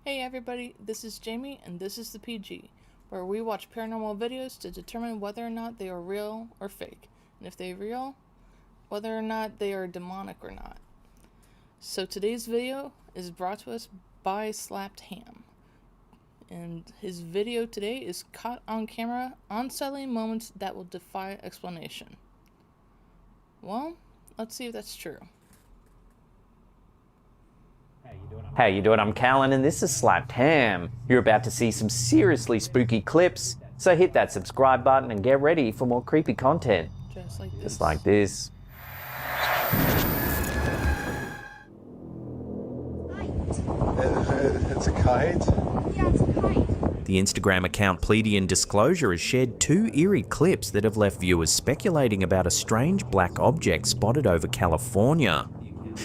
Hey everybody, this is Jamie and this is the PG, where we watch paranormal videos to determine whether or not they are real or fake, and if they're real, whether or not they are demonic or not. So today's video is brought to us by Slappedham, and his video today is caught on camera, unsettling moments that will defy explanation. Well, let's see if that's true. How you doing? I'm Callan and this is Slappedham. You're about to see some seriously spooky clips, so hit that subscribe button and get ready for more creepy content. Just like this. Just like this. It's a kite? Yeah, it's a kite. The Instagram account Pleiadian Disclosure has shared two eerie clips that have left viewers speculating about a strange black object spotted over California.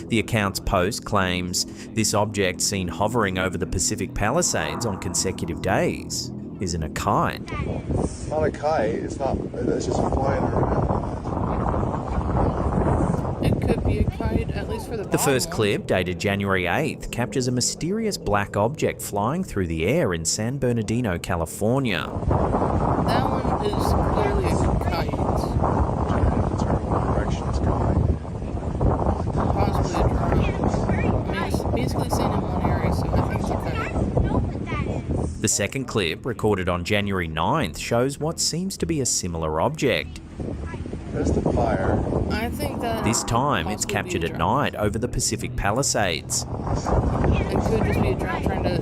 The account's post claims this object seen hovering over the Pacific Palisades on consecutive days isn't a kite. It's not a kite, it's just flying around. It could be a kite, at least for the The first one. clip, dated January 8th, captures a mysterious black object flying through the air in San Bernardino, California. That one is clearly a kite. Determine what direction it's going. Possibly a drone. I mean, it's basically seen in one area, so I think it's a kite. The second clip, recorded on January 9th, shows what seems to be a similar object. There's the fire. I think that This time, it's possibly captured be a at drone. night over the Pacific Palisades. It could just be a drone trying to,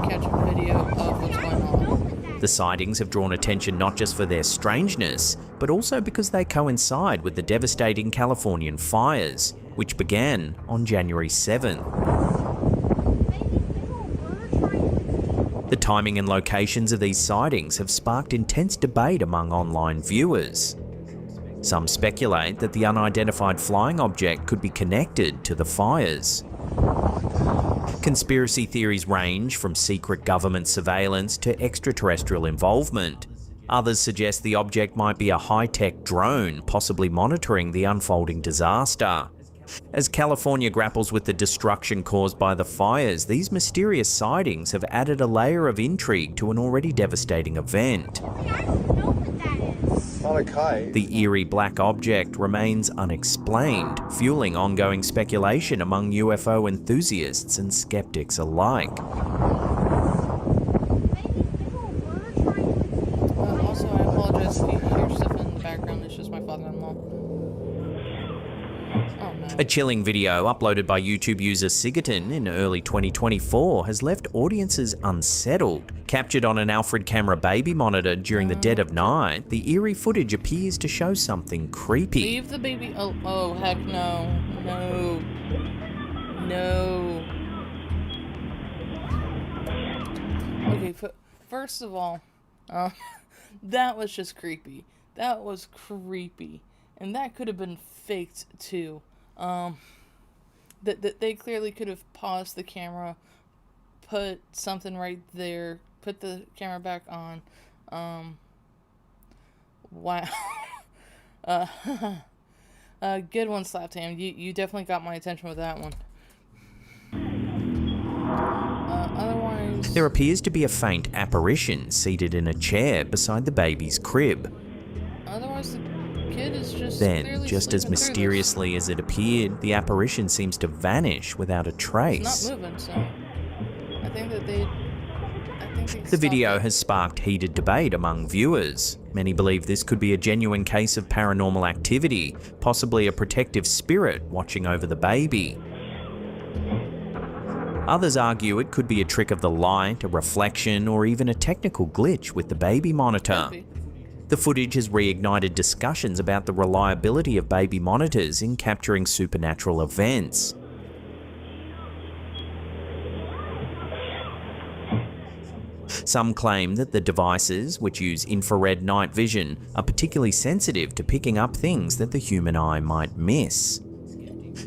catch a video of what's going on. The sightings have drawn attention not just for their strangeness, but also because they coincide with the devastating Californian fires, which began on January 7th. The timing and locations of these sightings have sparked intense debate among online viewers. Some speculate that the unidentified flying object could be connected to the fires. Conspiracy theories range from secret government surveillance to extraterrestrial involvement. Others suggest the object might be a high-tech drone, possibly monitoring the unfolding disaster. As California grapples with the destruction caused by the fires, these mysterious sightings have added a layer of intrigue to an already devastating event. It's not a kite. The eerie black object remains unexplained, fueling ongoing speculation among UFO enthusiasts and skeptics alike. Also, I apologize if you hear stuff in the background. It's just my father-in-law. Oh no. A chilling video uploaded by YouTube user Sigerton in early 2024 has left audiences unsettled. Captured on an Alfred camera baby monitor during the dead of night, the eerie footage appears to show something creepy. Leave the baby. Oh, heck no. No. No. Okay, first of all, that was just creepy. That was creepy. And that could have been faked too. That they clearly could have paused the camera, put something right there, put the camera back on. Wow. Good one, Slappedham. You definitely got my attention with that one. Otherwise, There appears to be a faint apparition seated in a chair beside the baby's crib. otherwise the kid is just Then, clearly just as sleeping through mysteriously as it appeared, the apparition seems to vanish without a this. It's trace. not moving, so I think that they The video has sparked heated debate among viewers. Many believe this could be a genuine case of paranormal activity, possibly a protective spirit watching over the baby. Others argue it could be a trick of the light, a reflection, or even a technical glitch with the baby monitor. The footage has reignited discussions about the reliability of baby monitors in capturing supernatural events. Some claim that the devices, which use infrared night vision, are particularly sensitive to picking up things that the human eye might miss.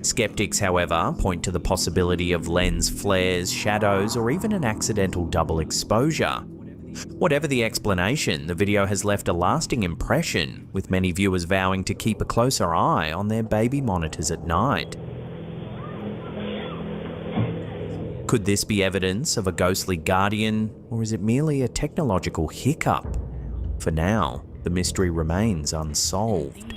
Skeptics, however, point to the possibility of lens flares, shadows, or even an accidental double exposure. Whatever the explanation, the video has left a lasting impression, with many viewers vowing to keep a closer eye on their baby monitors at night. Could this be evidence of a ghostly guardian, or is it merely a technological hiccup? For now, the mystery remains unsolved.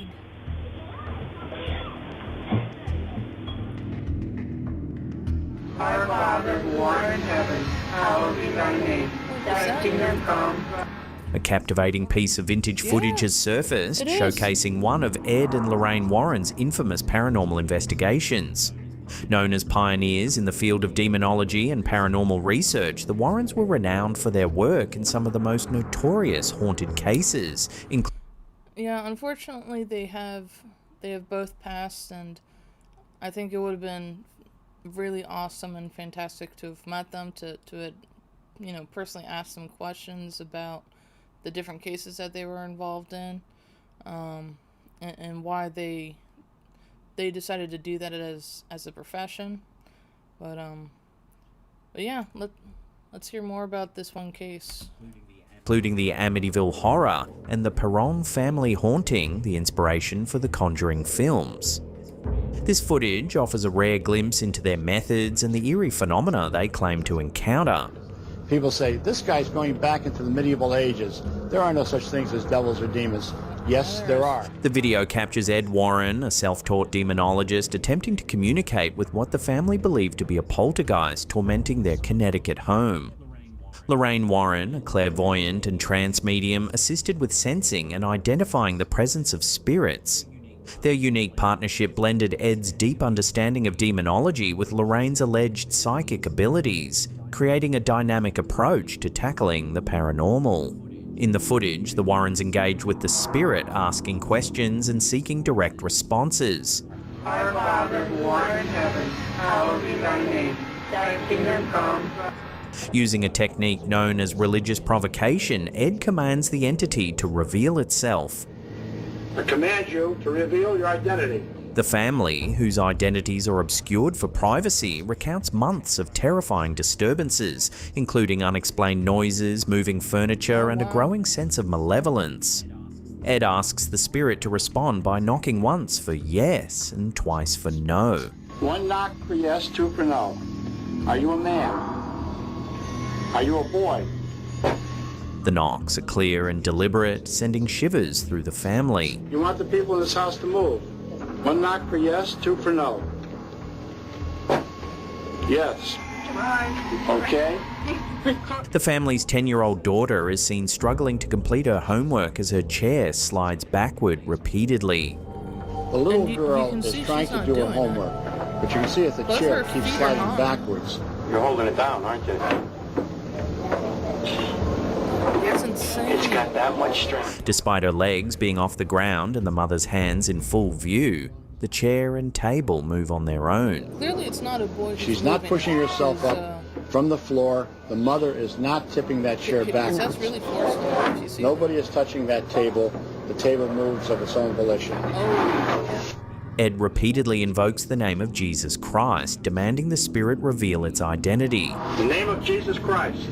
Our Father, who art in heaven, hallowed be thy name. Thy kingdom come. A captivating piece of vintage footage has surfaced, it is. showcasing one of Ed and Lorraine Warren's infamous paranormal investigations. Known as pioneers in the field of demonology and paranormal research, the Warrens were renowned for their work in some of the most notorious haunted cases, Yeah, unfortunately they have both passed, and I think it would have been really awesome and fantastic to have met them, to personally ask them questions about the different cases that they were involved in, and why they decided to do that as a profession. But yeah, let's hear more about this one case. including the Amityville Horror and the Perron family haunting, the inspiration for the Conjuring films. This footage offers a rare glimpse into their methods and the eerie phenomena they claim to encounter. People say, this guy's going back into the medieval ages. There are no such things as devils or demons. Yes, there are. The video captures Ed Warren, a self-taught demonologist, attempting to communicate with what the family believed to be a poltergeist tormenting their Connecticut home. Lorraine Warren, a clairvoyant and trance medium, assisted with sensing and identifying the presence of spirits. Their unique partnership blended Ed's deep understanding of demonology with Lorraine's alleged psychic abilities, creating a dynamic approach to tackling the paranormal. In the footage, the Warrens engage with the spirit, asking questions and seeking direct responses. Our Father, who art in heaven, hallowed be thy name. Thy kingdom come. Using a technique known as religious provocation, Ed commands the entity to reveal itself. I command you to reveal your identity. The family, whose identities are obscured for privacy, recounts months of terrifying disturbances, including unexplained noises, moving furniture, and a growing sense of malevolence. Ed asks the spirit to respond by knocking once for yes and twice for no. One knock for yes, two for no. Are you a man? Are you a boy? The knocks are clear and deliberate, sending shivers through the family. You want the people in this house to move. One knock for yes, two for no. Yes. Okay. The family's 10-year-old daughter is seen struggling to complete her homework as her chair slides backward repeatedly. The little And you girl can is see trying she's to not do her doing it. homework, but you can see that the Both chair her keeps feet are sliding on. backwards. You're holding it down, aren't you? That's insane. It's got that much strength. Despite her legs being off the ground and the mother's hands in full view, the chair and table move on their own. Clearly it's not a boy who's She's not moving. pushing herself It's, up from the floor. The mother is not tipping that chair because backwards. that's really forceful if you see. Nobody is touching that table. The table moves of its own volition. Oh, Ed repeatedly invokes the name of Jesus Christ, demanding the spirit reveal its identity. In the name of Jesus Christ,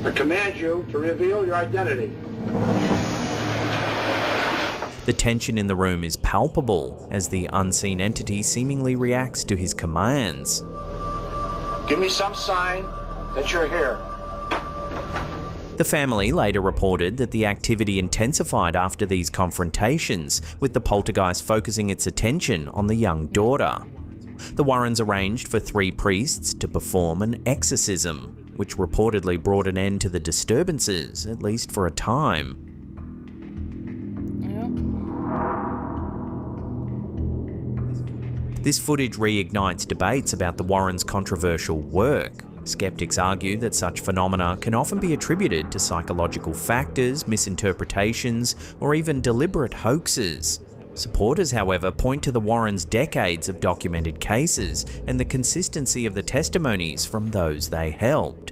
I command you to reveal your identity. The tension in the room is palpable as the unseen entity seemingly reacts to his commands. Give me some sign that you're here. The family later reported that the activity intensified after these confrontations, with the poltergeist focusing its attention on the young daughter. The Warrens arranged for 3 priests to perform an exorcism, which reportedly brought an end to the disturbances, at least for a time. yeah. This footage reignites debates about the Warrens' controversial work. Skeptics argue that such phenomena can often be attributed to psychological factors, misinterpretations, or even deliberate hoaxes. Supporters, however, point to the Warrens' decades of documented cases and the consistency of the testimonies from those they helped.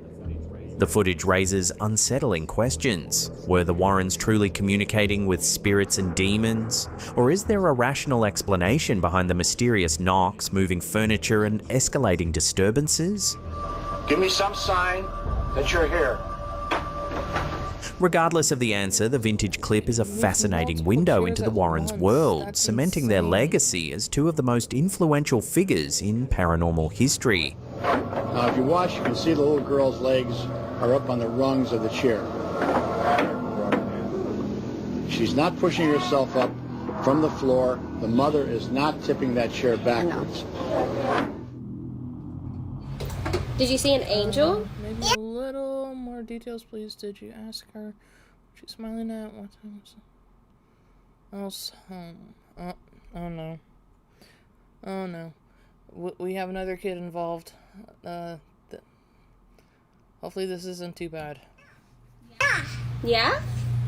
The footage raises unsettling questions. Were the Warrens truly communicating with spirits and demons? Or is there a rational explanation behind the mysterious knocks, moving furniture, and escalating disturbances? Give me some sign that you're here. Regardless of the answer, the vintage clip is a fascinating window into the Warrens' world, cementing their legacy as 2 of the most influential figures in paranormal history. Now, if you watch, you can see the little girl's legs are up on the rungs of the chair. She's not pushing herself up from the floor. The mother is not tipping that chair backwards. No. Did you see an angel? Maybe a little more details, please. Did you ask her what she's smiling at? What time was else? Oh no. Oh no. We have another kid involved. Hopefully this isn't too bad. Yeah?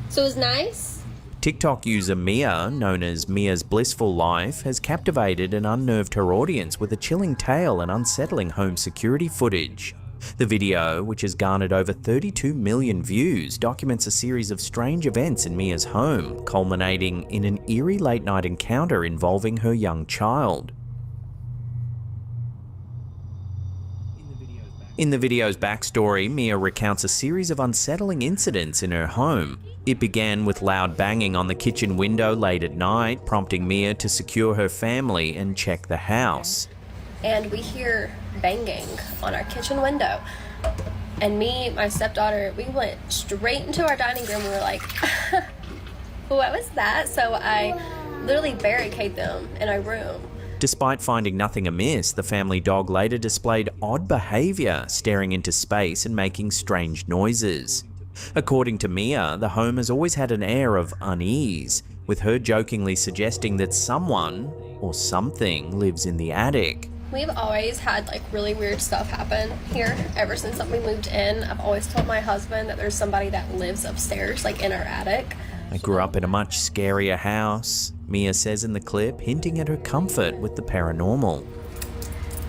So it was nice? TikTok user Mia, known as Mia's Blissful Life, has captivated and unnerved her audience with a chilling tale and unsettling home security footage. The video, which has garnered over 32 million views, documents a series of strange events in Mia's home, culminating in an eerie late-night encounter involving her young child. In the video's backstory, Mia recounts a series of unsettling incidents in her home. It began with loud banging on the kitchen window late at night, prompting Mia to secure her family and check the house. And we hear banging on our kitchen window. And me, my stepdaughter, we went straight into our dining room. We were like, what was that? So I literally barricade them in our room. Despite finding nothing amiss, the family dog later displayed odd behaviour, staring into space and making strange noises. According to Mia, the home has always had an air of unease, with her jokingly suggesting that someone or something lives in the attic. We've always had like really weird stuff happen here ever since we moved in. I've always told my husband that there's somebody that lives upstairs, like in our attic. I grew up in a much scarier house, Mia says in the clip, hinting at her comfort with the paranormal.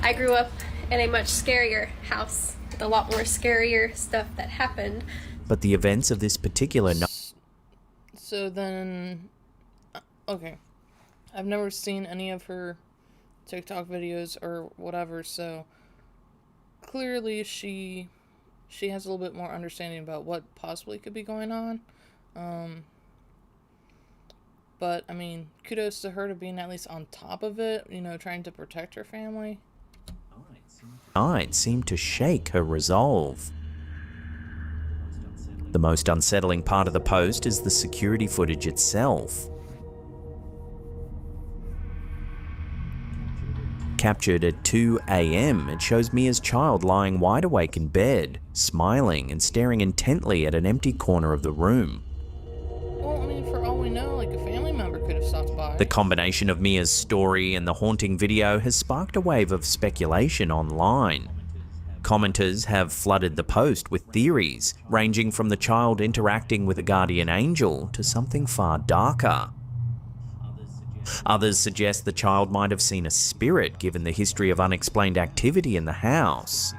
I grew up in a much scarier house with a lot more scarier stuff that happened. But the events of this particular night... So then... Okay. I've never seen any of her TikTok videos or whatever, so clearly she has a little bit more understanding about what possibly could be going on. But, I mean, kudos to her to being at least on top of it, you know, trying to protect her family. Night seemed to shake her resolve. The most unsettling part of the post is the security footage itself. Captured at 2 a.m, it shows Mia's child lying wide awake in bed, smiling and staring intently at an empty corner of the room. Well, I mean, for all we know, like, a family member could have stopped by. The combination of Mia's story and the haunting video has sparked a wave of speculation online. Commenters have flooded the post with theories, ranging from the child interacting with a guardian angel to something far darker. Others suggest the child might have seen a spirit, given the history of unexplained activity in the house.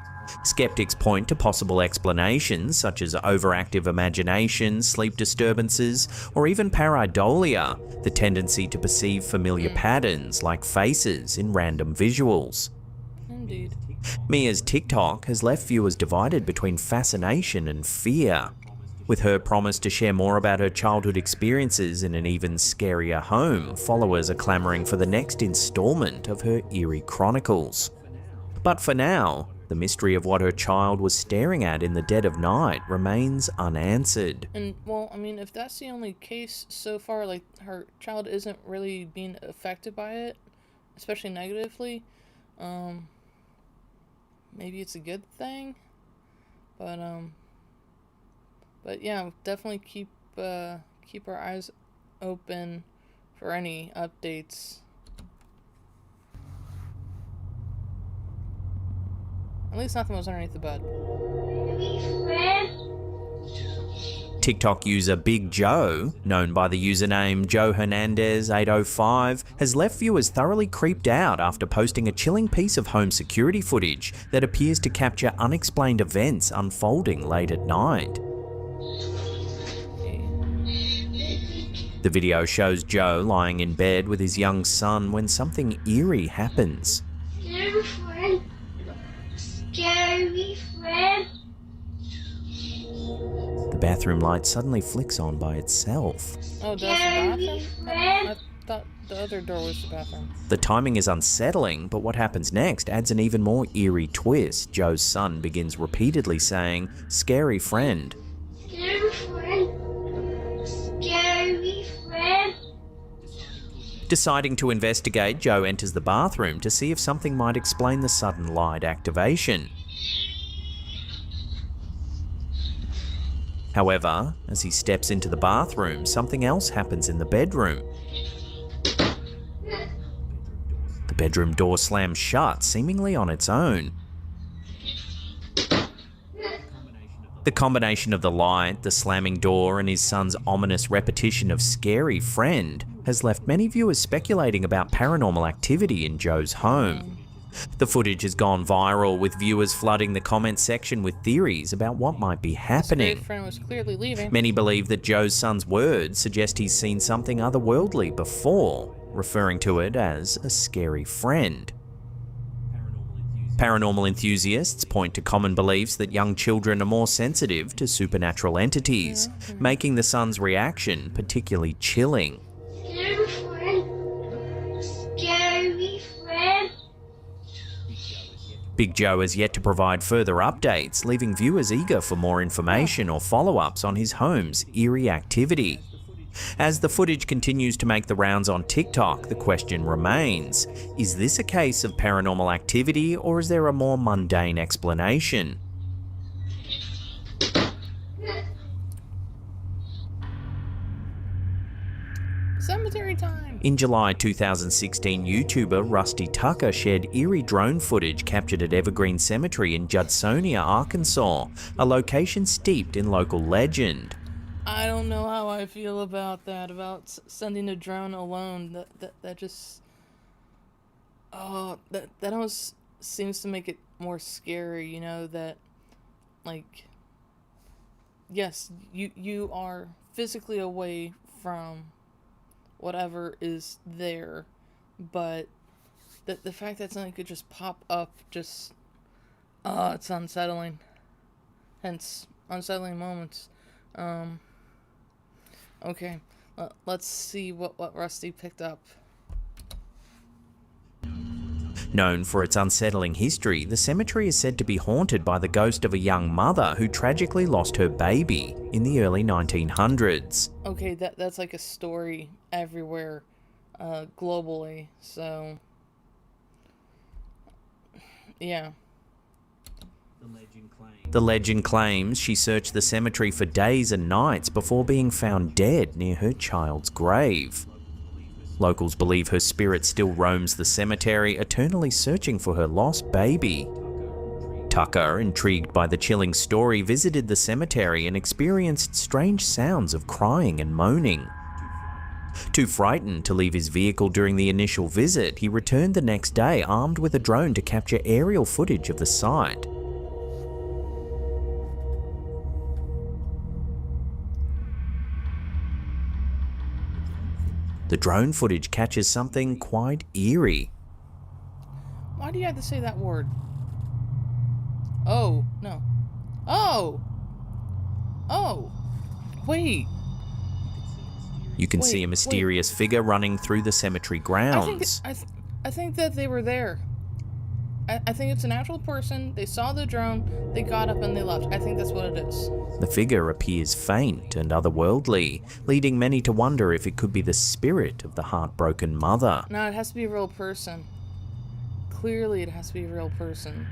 Skeptics point to possible explanations such as overactive imagination, sleep disturbances, or even pareidolia, the tendency to perceive familiar patterns like faces in random visuals. Indeed. Mia's TikTok has left viewers divided between fascination and fear. With her promise to share more about her childhood experiences in an even scarier home, followers are clamouring for the next installment of her eerie chronicles. But for now, the mystery of what her child was staring at in the dead of night remains unanswered. And, well, I mean, if that's the only case so far, like, her child isn't really being affected by it, especially negatively, maybe it's a good thing, but yeah, definitely keep our eyes open for any updates. At least nothing was underneath the bed. TikTok user Big Joe, known by the username Joe Hernandez 805, has left viewers thoroughly creeped out after posting a chilling piece of home security footage that appears to capture unexplained events unfolding late at night. The video shows Joe lying in bed with his young son when something eerie happens. The bathroom light suddenly flicks on by itself. Oh, does the bathroom? I thought the other door was the bathroom. The timing is unsettling, but what happens next adds an even more eerie twist. Joe's son begins repeatedly saying, "Scary friend." Scary friend. Scary friend. Deciding to investigate, Joe enters the bathroom to see if something might explain the sudden light activation. However, as he steps into the bathroom, something else happens in the bedroom. The bedroom door slams shut, seemingly on its own. The combination of the light, the slamming door, and his son's ominous repetition of "scary friend" has left many viewers speculating about paranormal activity in Joe's home. The footage has gone viral, with viewers flooding the comment section with theories about what might be His happening. friend was clearly leaving. Many believe that Joe's son's words suggest he's seen something otherworldly before, referring to it as a scary friend. Paranormal enthusiasts point to common beliefs that young children are more sensitive to supernatural entities, making the son's reaction particularly chilling. Scary friend. Scary friend. Big Joe has yet to provide further updates, leaving viewers eager for more information or follow-ups on his home's eerie activity. As the footage continues to make the rounds on TikTok, the question remains, is this a case of paranormal activity, or is there a more mundane explanation? Cemetery time. In July 2016, YouTuber Rusty Tucker shared eerie drone footage captured at Evergreen Cemetery in Judsonia, Arkansas, a location steeped in local legend. I don't know how I feel about that, about sending a drone alone. That just... Oh, that almost seems to make it more scary, you know, that, like... Yes, you are physically away from whatever is there, but the fact that something could just pop up, just... it's unsettling. Hence, unsettling moments. Okay, let's see what Rusty picked up. Known for its unsettling history, the cemetery is said to be haunted by the ghost of a young mother who tragically lost her baby in the early 1900s. Okay, that's like a story everywhere, globally, so... Yeah. The legend claims she searched the cemetery for days and nights before being found dead near her child's grave. Locals believe her spirit still roams the cemetery, eternally searching for her lost baby. Tucker, intrigued by the chilling story, visited the cemetery and experienced strange sounds of crying and moaning. Too frightened to leave his vehicle during the initial visit, he returned the next day armed with a drone to capture aerial footage of the site. The drone footage catches something quite eerie. Why do you have to say that word? Oh, no. Oh! Oh! Wait! You can see a mysterious figure running through the cemetery grounds. I think that they were there. I think it's an actual person. They saw the drone, they got up and they left. I think that's what it is. The figure appears faint and otherworldly, leading many to wonder if it could be the spirit of the heartbroken mother. No, it has to be a real person. Clearly it has to be a real person.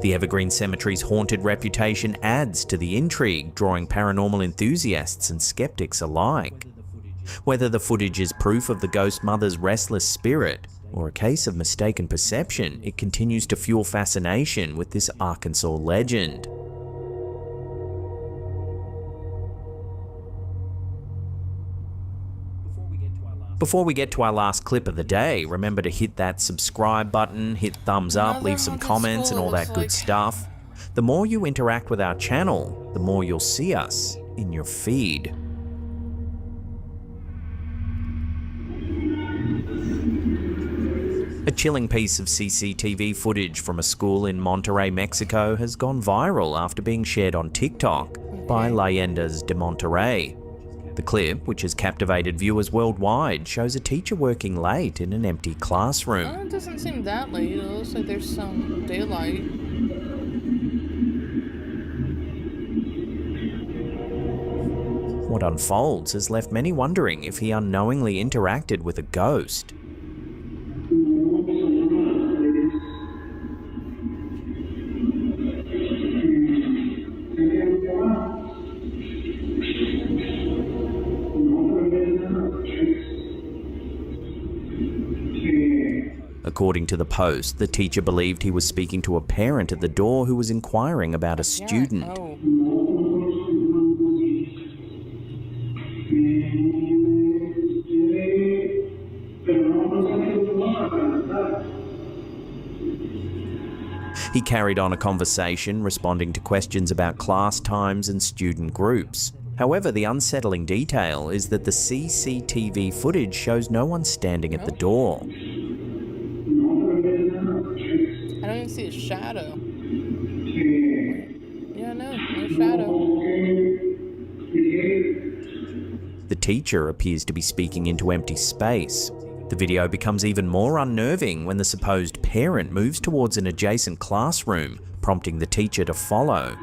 The Evergreen Cemetery's haunted reputation adds to the intrigue, drawing paranormal enthusiasts and skeptics alike. Whether the footage is proof of the ghost mother's restless spirit, or a case of mistaken perception, it continues to fuel fascination with this Arkansas legend. Before we get to our last clip of the day, remember to hit that subscribe button, hit thumbs up, leave some comments and all that good stuff. The more you interact with our channel, the more you'll see us in your feed. A chilling piece of CCTV footage from a school in Monterrey, Mexico has gone viral after being shared on TikTok by Leyendas de Monterrey. The clip, which has captivated viewers worldwide, shows a teacher working late in an empty classroom. It doesn't seem that late. It looks like there's some daylight. What unfolds has left many wondering if he unknowingly interacted with a ghost. According to the post, the teacher believed he was speaking to a parent at the door who was inquiring about a student. Oh. He carried on a conversation, responding to questions about class times and student groups. However, the unsettling detail is that the CCTV footage shows no one standing at the door. I don't even see a shadow. Yeah, no shadow. The teacher appears to be speaking into empty space. The video becomes even more unnerving when the supposed parent moves towards an adjacent classroom, prompting the teacher to follow.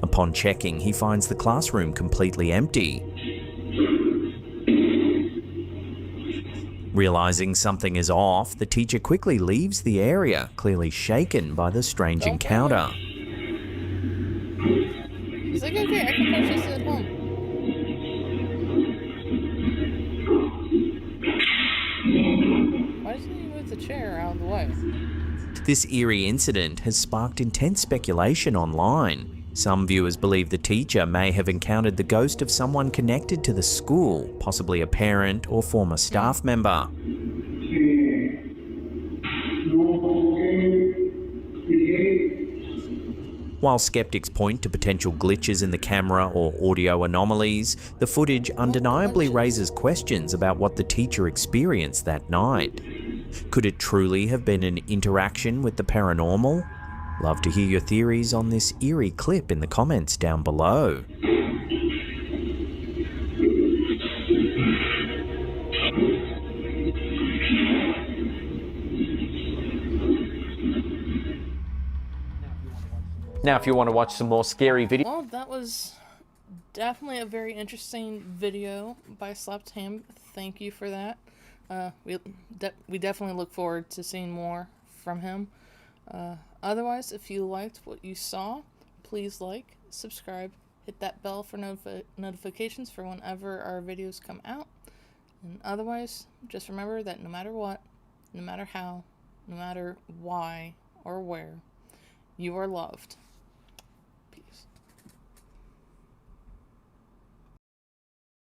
Upon checking, he finds the classroom completely empty. Realizing something is off, the teacher quickly leaves the area, clearly shaken by the strange encounter. He's like, okay, I can finish this at home. Why doesn't he move the chair out of the way? This eerie incident has sparked intense speculation online. Some viewers believe the teacher may have encountered the ghost of someone connected to the school, possibly a parent or former staff member. While skeptics point to potential glitches in the camera or audio anomalies, the footage undeniably raises questions about what the teacher experienced that night. Could it truly have been an interaction with the paranormal? Love to hear your theories on this eerie clip in the comments down below. Now, if you want to watch some more scary videos... Well, that was definitely a very interesting video by Slappedham. Thank you for that. We definitely look forward to seeing more from him. Otherwise, if you liked what you saw, please like, subscribe, hit that bell for notifications for whenever our videos come out. And otherwise, just remember that no matter what, no matter how, no matter why or where, you are loved.